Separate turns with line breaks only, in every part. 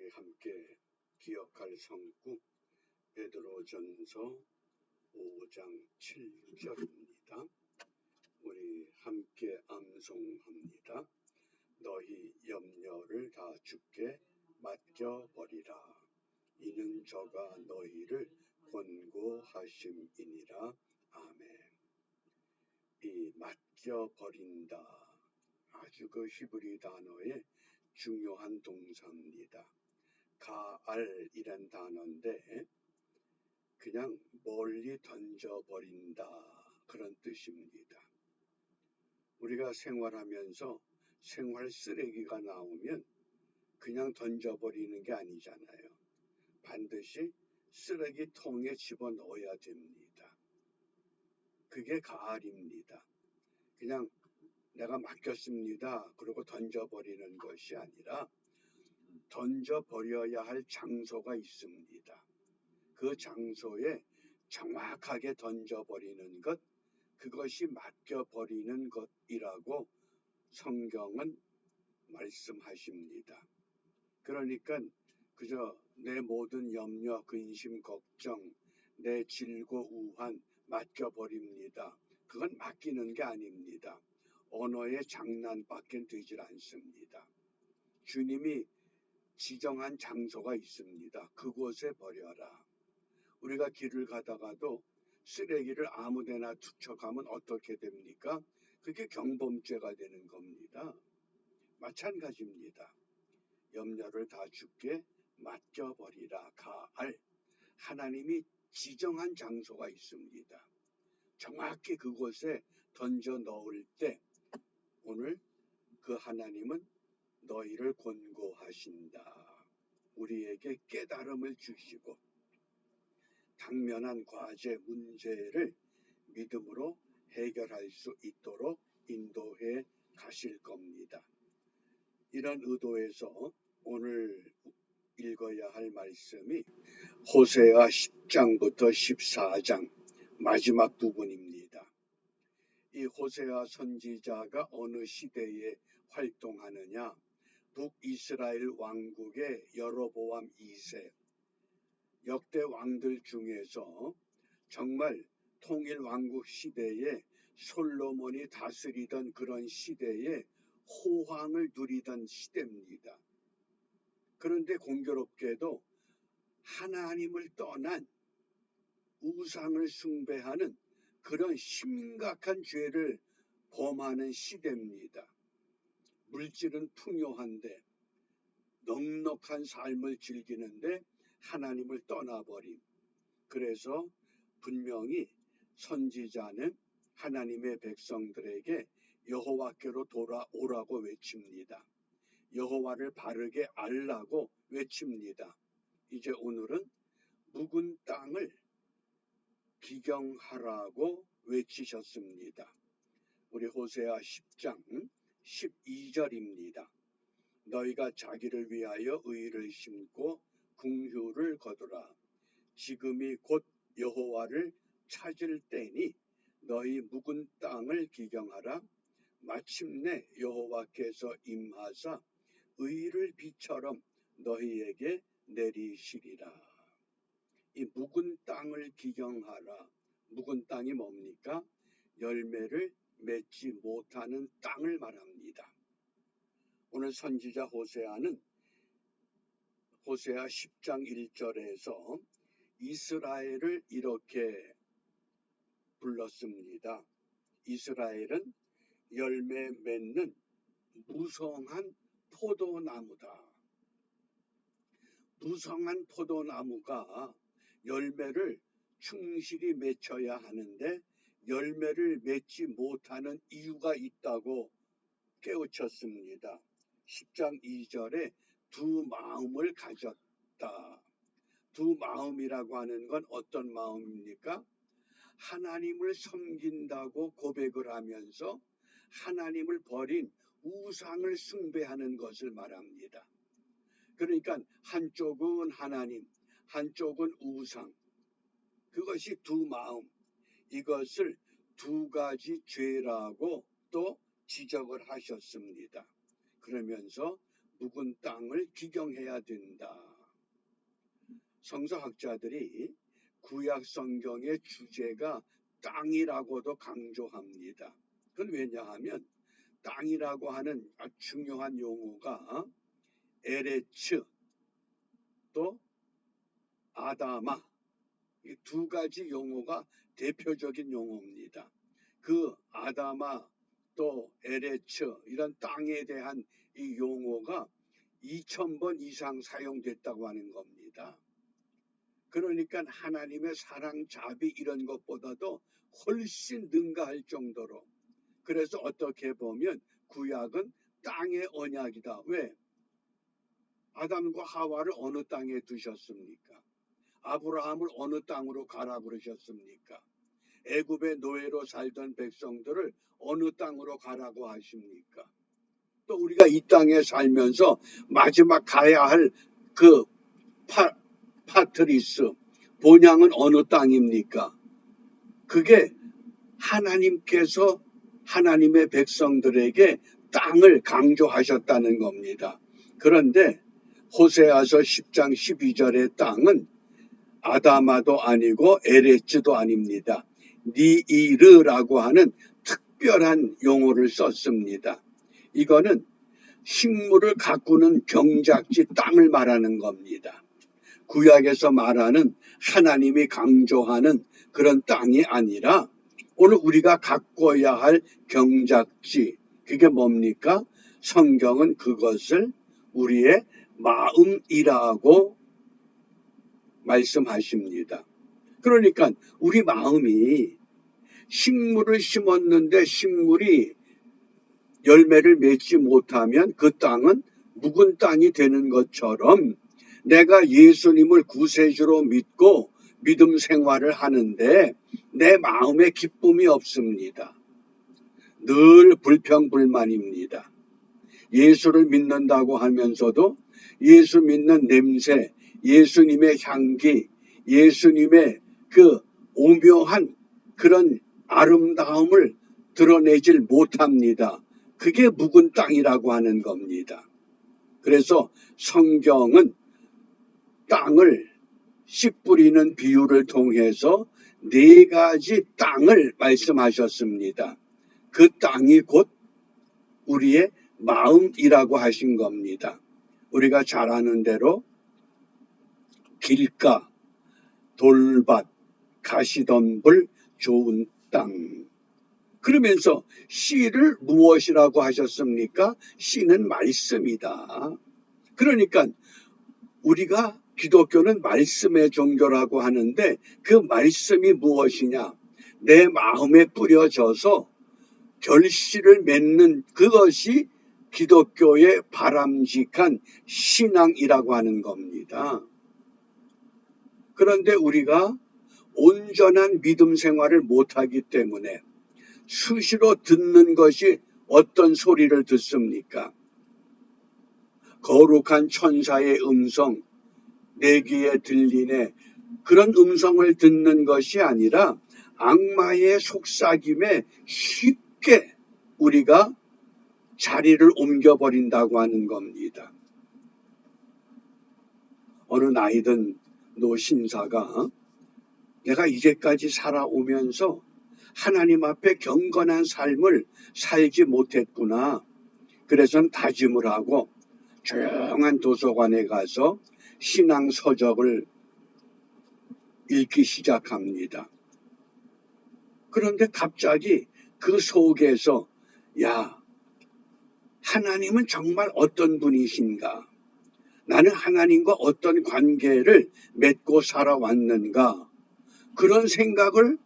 우리 함께 기억할 성구 베드로전서 5장 7절입니다. 우리 함께 암송합니다. 너희 염려를 다 주께 맡겨버리라. 이는 저가 너희를 권고하심이니라. 아멘. 이 맡겨버린다. 아주 그 히브리 단어의 중요한 동사입니다. 가알이란 단어인데 그냥 멀리 던져버린다 그런 뜻입니다. 우리가 생활하면서 생활 쓰레기가 나오면 그냥 던져버리는 게 아니잖아요. 반드시 쓰레기통에 집어넣어야 됩니다. 그게 가알입니다. 그냥 내가 맡겼습니다. 그러고 던져버리는 것이 아니라 던져버려야 할 장소가 있습니다. 그 장소에 정확하게 던져버리는 것, 그것이 맡겨버리는 것이라고 성경은 말씀하십니다. 그러니까 그저 내 모든 염려, 근심, 걱정, 내 질고 우환 맡겨버립니다. 그건 맡기는 게 아닙니다. 언어의 장난밖에 되질 않습니다. 주님이 지정한 장소가 있습니다. 그곳에 버려라. 우리가 길을 가다가도 쓰레기를 아무데나 투척하면 어떻게 됩니까? 그게 경범죄가 되는 겁니다. 마찬가지입니다. 염려를 다 주께 맡겨버리라. 가알. 하나님이 지정한 장소가 있습니다. 정확히 그곳에 던져 넣을 때 오늘 그 하나님은 너희를 권고하신다. 우리에게 깨달음을 주시고 당면한 과제, 문제를 믿음으로 해결할 수 있도록 인도해 가실 겁니다. 이런 의도에서 오늘 읽어야 할 말씀이 호세아 10장부터 14장 마지막 부분입니다. 이 호세아 선지자가 어느 시대에 활동하느냐? 북이스라엘 왕국의 여로보암 2세 역대 왕들 중에서 정말 통일 왕국 시대에 솔로몬이 다스리던 그런 시대에 호황을 누리던 시대입니다. 그런데 공교롭게도 하나님을 떠난 우상을 숭배하는 그런 심각한 죄를 범하는 시대입니다. 물질은 풍요한데 넉넉한 삶을 즐기는데 하나님을 떠나버림. 그래서 분명히 선지자는 하나님의 백성들에게 여호와께로 돌아오라고 외칩니다. 여호와를 바르게 알라고 외칩니다. 이제 오늘은 묵은 땅을 기경하라고 외치셨습니다. 우리 호세아 10장 12절입니다. 너희가 자기를 위하여 의를 심고 긍휼을 거두라. 지금이 곧 여호와를 찾을 때니 너희 묵은 땅을 기경하라. 마침내 여호와께서 임하사 의를 비처럼 너희에게 내리시리라. 이 묵은 땅을 기경하라. 묵은 땅이 뭡니까? 열매를 맺지 못하는 땅을 말합니다. 오늘 선지자 호세아는 호세아 10장 1절에서 이스라엘을 이렇게 불렀습니다. 이스라엘은 열매 맺는 무성한 포도나무다. 무성한 포도나무가 열매를 충실히 맺혀야 하는데 열매를 맺지 못하는 이유가 있다고 깨우쳤습니다. 10장 2절에 두 마음을 가졌다. 두 마음이라고 하는 건 어떤 마음입니까? 하나님을 섬긴다고 고백을 하면서 하나님을 버린 우상을 숭배하는 것을 말합니다. 그러니까 한쪽은 하나님, 한쪽은 우상. 그것이 두 마음. 이것을 두 가지 죄라고 또 지적을 하셨습니다. 그러면서 묵은 땅을 기경해야 된다. 성서학자들이 구약 성경의 주제가 땅이라고도 강조합니다. 그건 왜냐하면 땅이라고 하는 아주 중요한 용어가 에레츠 또 아다마, 이 두 가지 용어가 대표적인 용어입니다. 그 아다마 또 에레츠 이런 땅에 대한 이 용어가 2000번 이상 사용됐다고 하는 겁니다. 그러니까 하나님의 사랑, 자비 이런 것보다도 훨씬 능가할 정도로, 그래서 어떻게 보면 구약은 땅의 언약이다. 왜? 아담과 하와를 어느 땅에 두셨습니까? 아브라함을 어느 땅으로 가라 그러셨습니까? 애굽의 노예로 살던 백성들을 어느 땅으로 가라고 하십니까? 또 우리가 이 땅에 살면서 마지막 가야 할 그 파트리스 본향은 어느 땅입니까? 그게 하나님께서 하나님의 백성들에게 땅을 강조하셨다는 겁니다. 그런데 호세아서 10장 12절의 땅은 아다마도 아니고 에레츠도 아닙니다. 니이르라고 하는 특별한 용어를 썼습니다. 이거는 식물을 가꾸는 경작지 땅을 말하는 겁니다. 구약에서 말하는 하나님이 강조하는 그런 땅이 아니라 오늘 우리가 가꿔야 할 경작지, 그게 뭡니까? 성경은 그것을 우리의 마음이라고 말씀하십니다. 그러니까 우리 마음이 식물을 심었는데 식물이 열매를 맺지 못하면 그 땅은 묵은 땅이 되는 것처럼 내가 예수님을 구세주로 믿고 믿음 생활을 하는데 내 마음에 기쁨이 없습니다. 늘 불평불만입니다. 예수를 믿는다고 하면서도 예수 믿는 냄새, 예수님의 향기, 예수님의 그 오묘한 그런 아름다움을 드러내질 못합니다. 그게 묵은 땅이라고 하는 겁니다. 그래서 성경은 땅을 씨 뿌리는 비유를 통해서 네 가지 땅을 말씀하셨습니다. 그 땅이 곧 우리의 마음이라고 하신 겁니다. 우리가 잘 아는 대로 길가, 돌밭, 가시덤불, 좋은 땅. 그러면서 씨를 무엇이라고 하셨습니까? 씨는 말씀이다. 그러니까 우리가 기독교는 말씀의 종교라고 하는데 그 말씀이 무엇이냐? 내 마음에 뿌려져서 결실을 맺는 그것이 기독교의 바람직한 신앙이라고 하는 겁니다. 그런데 우리가 온전한 믿음 생활을 못하기 때문에 수시로 듣는 것이 어떤 소리를 듣습니까? 거룩한 천사의 음성, 내 귀에 들리네. 그런 음성을 듣는 것이 아니라 악마의 속삭임에 쉽게 우리가 자리를 옮겨버린다고 하는 겁니다. 어느 나이든 노신사가 내가 이제까지 살아오면서 하나님 앞에 경건한 삶을 살지 못했구나. 그래서 다짐을 하고 조용한 도서관에 가서 신앙 서적을 읽기 시작합니다. 그런데 갑자기 그 속에서 야, 하나님은 정말 어떤 분이신가? 나는 하나님과 어떤 관계를 맺고 살아왔는가? 그런 생각을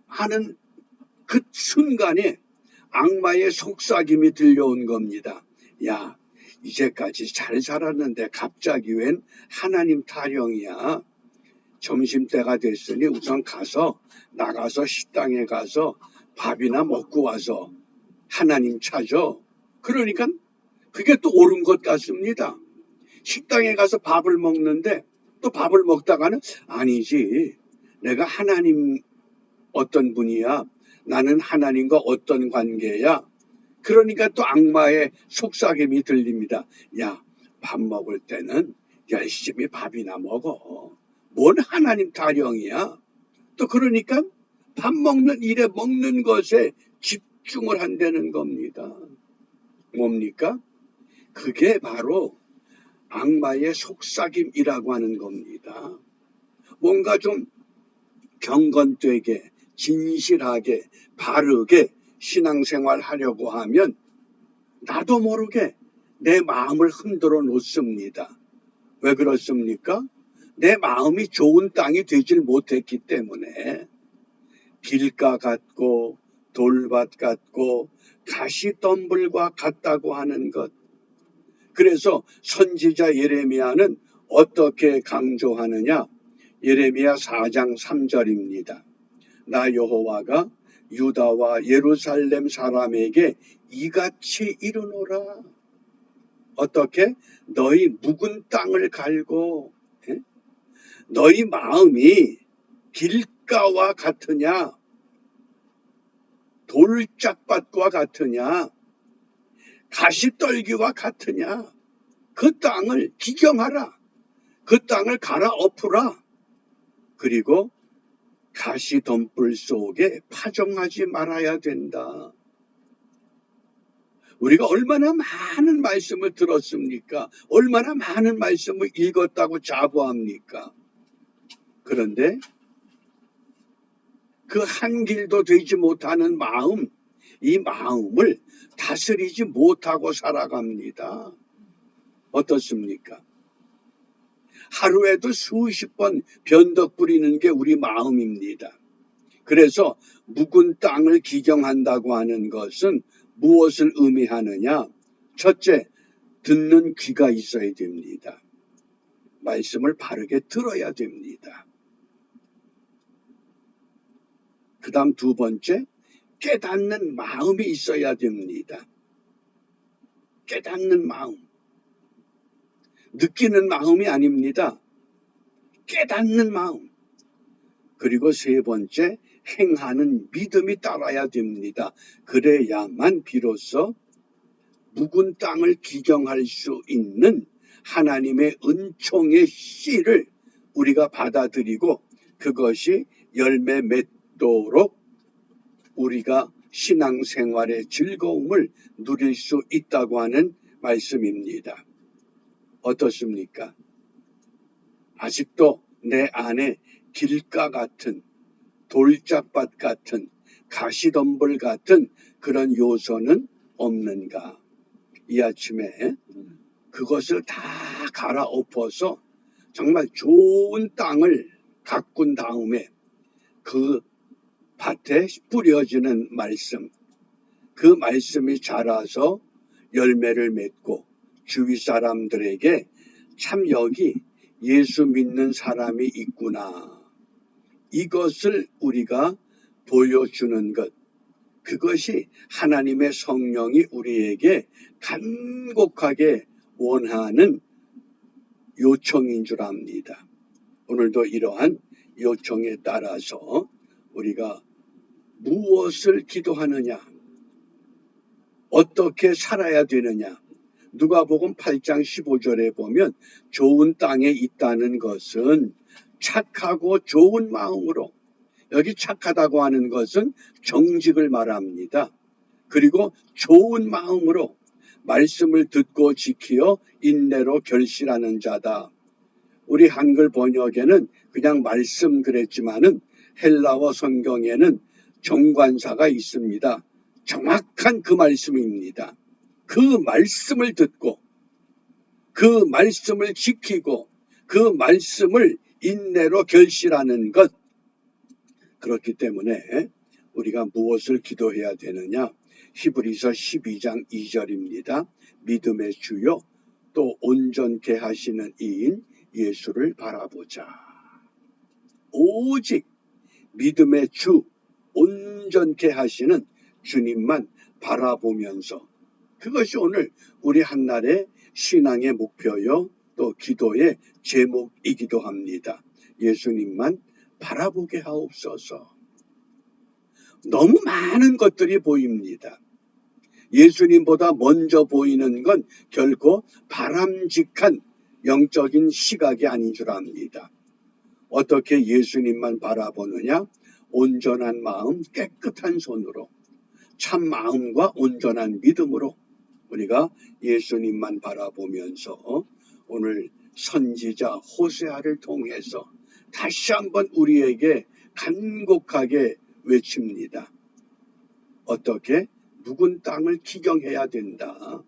하는 그 순간에 악마의 속삭임이 들려온 겁니다. 야, 이제까지 잘 살았는데 갑자기 웬 하나님 타령이야? 점심때가 됐으니 우선 나가서 식당에 가서 밥이나 먹고 와서 하나님 찾아. 그러니까 그게 또 옳은 것 같습니다. 식당에 가서 밥을 먹는데 또 밥을 먹다가는 아니지. 내가 하나님 어떤 분이야? 나는 하나님과 어떤 관계야? 그러니까 또 악마의 속삭임이 들립니다. 야, 밥 먹을 때는 열심히 밥이나 먹어. 뭔 하나님 타령이야. 또 그러니까 밥 먹는 일에 먹는 것에 집중을 한다는 겁니다. 뭡니까? 그게 바로 악마의 속삭임이라고 하는 겁니다. 뭔가 좀 경건되게 진실하게 바르게 신앙생활 하려고 하면 나도 모르게 내 마음을 흔들어 놓습니다. 왜 그렇습니까? 내 마음이 좋은 땅이 되질 못했기 때문에 길가 같고 돌밭 같고 가시덤불과 같다고 하는 것. 그래서 선지자 예레미야는 어떻게 강조하느냐? 예레미야 4장 3절입니다. 나 여호와가 유다와 예루살렘 사람에게 이같이 이르노라. 어떻게? 너희 묵은 땅을 갈고 너희 마음이 길가와 같으냐? 돌짝밭과 같으냐? 가시떨기와 같으냐? 그 땅을 기경하라. 그 땅을 갈아엎으라. 그리고 가시덤불 속에 파종하지 말아야 된다. 우리가 얼마나 많은 말씀을 들었습니까? 얼마나 많은 말씀을 읽었다고 자부합니까? 그런데 그 한 길도 되지 못하는 마음, 이 마음을 다스리지 못하고 살아갑니다. 어떻습니까? 하루에도 수십 번 변덕 부리는 게 우리 마음입니다. 그래서 묵은 땅을 기경한다고 하는 것은 무엇을 의미하느냐? 첫째, 듣는 귀가 있어야 됩니다. 말씀을 바르게 들어야 됩니다. 그 다음 두 번째, 깨닫는 마음이 있어야 됩니다. 깨닫는 마음. 느끼는 마음이 아닙니다. 깨닫는 마음. 그리고 세 번째, 행하는 믿음이 따라야 됩니다. 그래야만 비로소 묵은 땅을 기경할 수 있는 하나님의 은총의 씨를 우리가 받아들이고 그것이 열매 맺도록 우리가 신앙생활의 즐거움을 누릴 수 있다고 하는 말씀입니다. 어떻습니까? 아직도 내 안에 길가 같은 돌짝밭 같은 가시덤불 같은 그런 요소는 없는가? 이 아침에 그것을 다 갈아엎어서 정말 좋은 땅을 가꾼 다음에 그 밭에 뿌려지는 말씀, 그 말씀이 자라서 열매를 맺고 주위 사람들에게 참 여기 예수 믿는 사람이 있구나. 이것을 우리가 보여주는 것. 그것이 하나님의 성령이 우리에게 간곡하게 원하는 요청인 줄 압니다. 오늘도 이러한 요청에 따라서 우리가 무엇을 기도하느냐, 어떻게 살아야 되느냐. 누가복음 8장 15절에 보면 좋은 땅에 있다는 것은 착하고 좋은 마음으로, 여기 착하다고 하는 것은 정직을 말합니다. 그리고 좋은 마음으로 말씀을 듣고 지키어 인내로 결실하는 자다. 우리 한글 번역에는 그냥 말씀 그랬지만은 헬라어 성경에는 정관사가 있습니다. 정확한 그 말씀입니다. 그 말씀을 듣고 그 말씀을 지키고 그 말씀을 인내로 결실하는 것. 그렇기 때문에 우리가 무엇을 기도해야 되느냐? 히브리서 12장 2절입니다. 믿음의 주요 또 온전케 하시는 이인 예수를 바라보자. 오직 믿음의 주 온전케 하시는 주님만 바라보면서, 그것이 오늘 우리 한날의 신앙의 목표요 또 기도의 제목이기도 합니다. 예수님만 바라보게 하옵소서. 너무 많은 것들이 보입니다. 예수님보다 먼저 보이는 건 결코 바람직한 영적인 시각이 아닌 줄 압니다. 어떻게 예수님만 바라보느냐? 온전한 마음, 깨끗한 손으로, 참 마음과 온전한 믿음으로 우리가 예수님만 바라보면서 오늘 선지자 호세아를 통해서 다시 한번 우리에게 간곡하게 외칩니다. 어떻게? 묵은 땅을 기경해야 된다.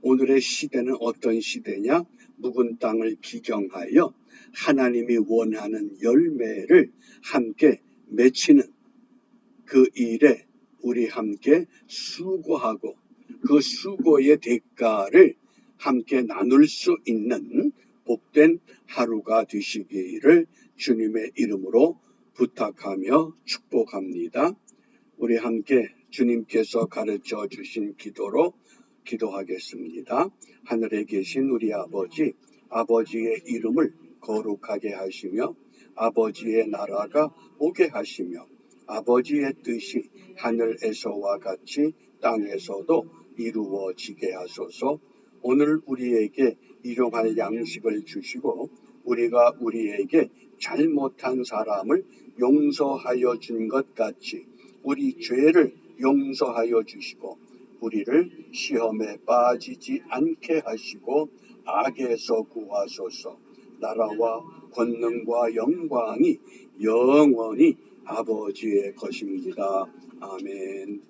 오늘의 시대는 어떤 시대냐? 묵은 땅을 기경하여 하나님이 원하는 열매를 함께 맺히는 그 일에 우리 함께 수고하고 그 수고의 대가를 함께 나눌 수 있는 복된 하루가 되시기를 주님의 이름으로 부탁하며 축복합니다. 우리 함께 주님께서 가르쳐 주신 기도로 기도하겠습니다. 하늘에 계신 우리 아버지, 아버지의 이름을 거룩하게 하시며 아버지의 나라가 오게 하시며 아버지의 뜻이 하늘에서와 같이 땅에서도 이루어지게 하소서. 오늘 우리에게 일용할 양식을 주시고 우리가 우리에게 잘못한 사람을 용서하여 준 것 같이 우리 죄를 용서하여 주시고 우리를 시험에 빠지지 않게 하시고 악에서 구하소서. 나라와 권능과 영광이 영원히 아버지의 것입니다. 아멘.